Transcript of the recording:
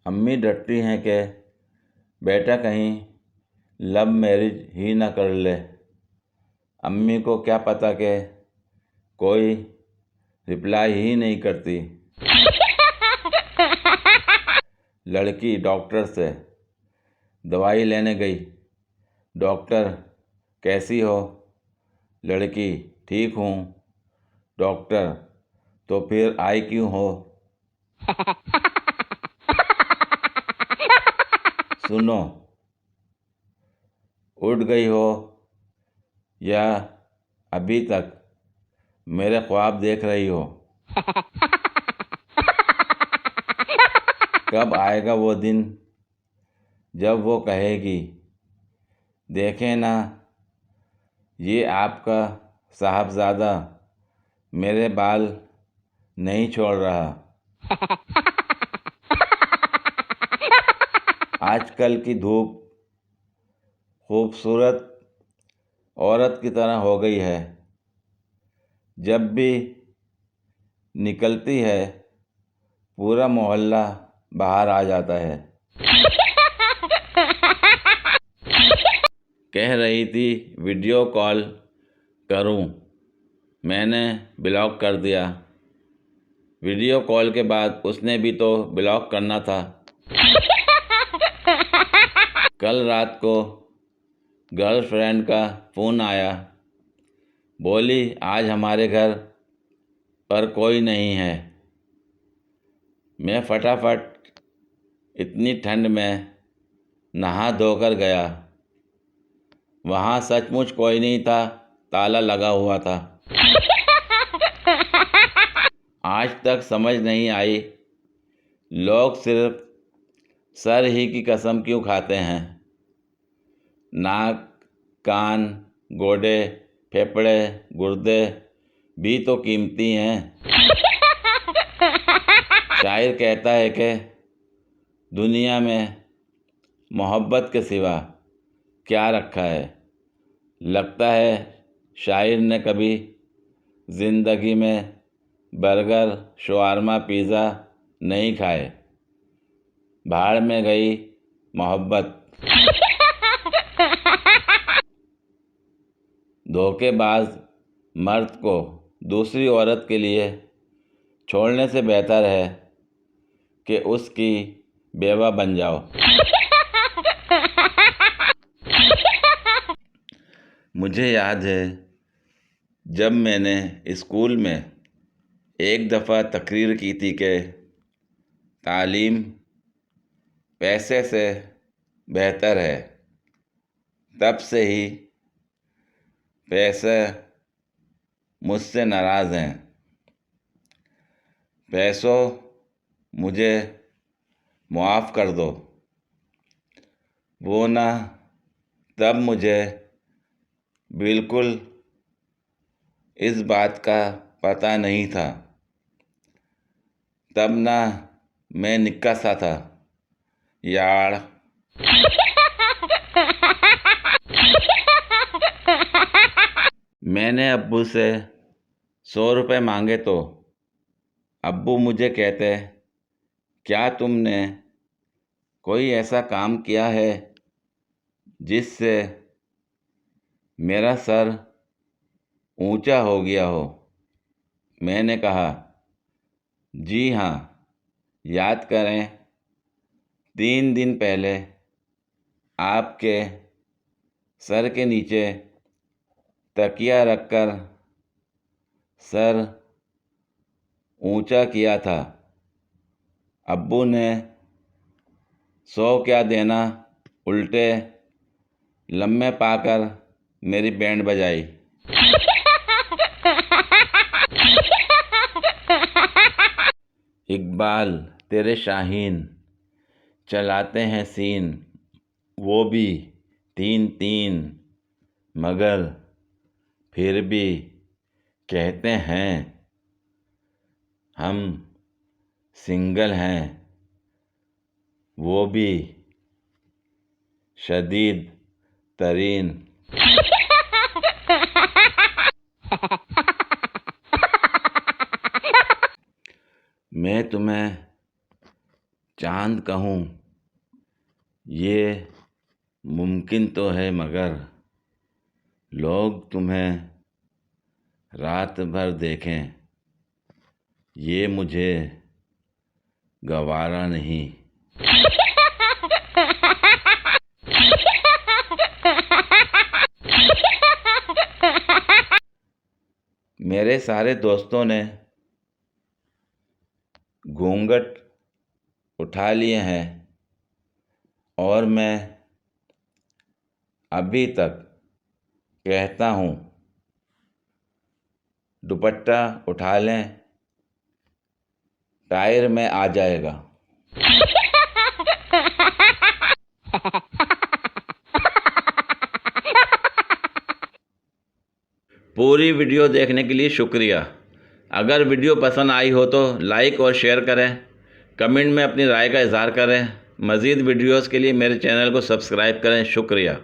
अम्मी डरती हैं कि बेटा कहीं लव मैरिज ही ना कर ले। अम्मी को क्या पता कि कोई रिप्लाई ही नहीं करती। लड़की डॉक्टर से दवाई लेने गई। डॉक्टर, कैसी हो? लड़की, ठीक हूँ। डॉक्टर, तो फिर आई क्यों हो? सुनो, उठ गई हो या अभी तक मेरे ख्वाब देख रही हो? कब आएगा वो दिन जब वो कहेगी, देखें ना, ये आपका साहबजादा मेरे बाल नहीं छोड़ रहा। आजकल की धूप खूबसूरत औरत की तरह हो गई है। जब भी निकलती है पूरा मोहल्ला बाहर आ जाता है। कह रही थी वीडियो कॉल करूं, मैंने ब्लॉक कर दिया। वीडियो कॉल के बाद उसने भी तो ब्लॉक करना था। कल रात को गर्लफ्रेंड का फ़ोन आया, बोली आज हमारे घर पर कोई नहीं है। मैं फटाफट इतनी ठंड में नहा धोकर गया। वहाँ सचमुच कोई नहीं था, ताला लगा हुआ था। आज तक समझ नहीं आई लोग सिर्फ सर ही की कसम क्यों खाते हैं। नाक, कान, गोडे, फेफड़े, गुर्दे भी तो कीमती हैं। शायर कहता है कि दुनिया में मोहब्बत के सिवा क्या रखा है। लगता है शायर ने कभी ज़िंदगी में बर्गर, शवारमा, पिज़्ज़ा नहीं खाए। भाड़ में गई मोहब्बत। धोखेबाज मर्द को दूसरी औरत के लिए छोड़ने से बेहतर है कि उसकी बेवा बन जाओ। मुझे याद है जब मैंने स्कूल में एक दफ़ा तकरीर की थी कि तालीम पैसे से बेहतर है। तब से ही पैसे मुझसे नाराज़ हैं। पैसों, मुझे माफ़ कर दो। वो ना, तब मुझे बिल्कुल इस बात का पता नहीं था। तब ना मैं निक्का सा था यार। मैंने अब्बू से 100 रुपये मांगे तो अब्बू मुझे कहते, क्या तुमने कोई ऐसा काम किया है जिससे मेरा सर ऊंचा हो गया हो? मैंने कहा, जी हाँ, याद करें, 3 दिन पहले आपके सर के नीचे तकिया रखकर सर ऊंचा किया था। अब्बू ने 100 क्या देना, उल्टे लम्हे पाकर मेरी बैंड बजाई। इकबाल तेरे शाहीन चलाते हैं सीन, वो भी 3-3, मगर फिर भी कहते हैं हम सिंगल हैं, वो भी शदीद तरीन। मैं तुम्हें चांद कहूँ ये मुमकिन तो है, मगर लोग तुम्हें रात भर देखें ये मुझे गवारा नहीं। मेरे सारे दोस्तों ने घूंघट उठा लिए हैं और मैं अभी तक कहता हूँ दुपट्टा उठा लें, टायर में आ जाएगा। पूरी वीडियो देखने के लिए शुक्रिया। अगर वीडियो पसंद आई हो तो लाइक और शेयर करें, कमेंट में अपनी राय का इजहार करें। मज़ीद वीडियोस के लिए मेरे चैनल को सब्सक्राइब करें। शुक्रिया।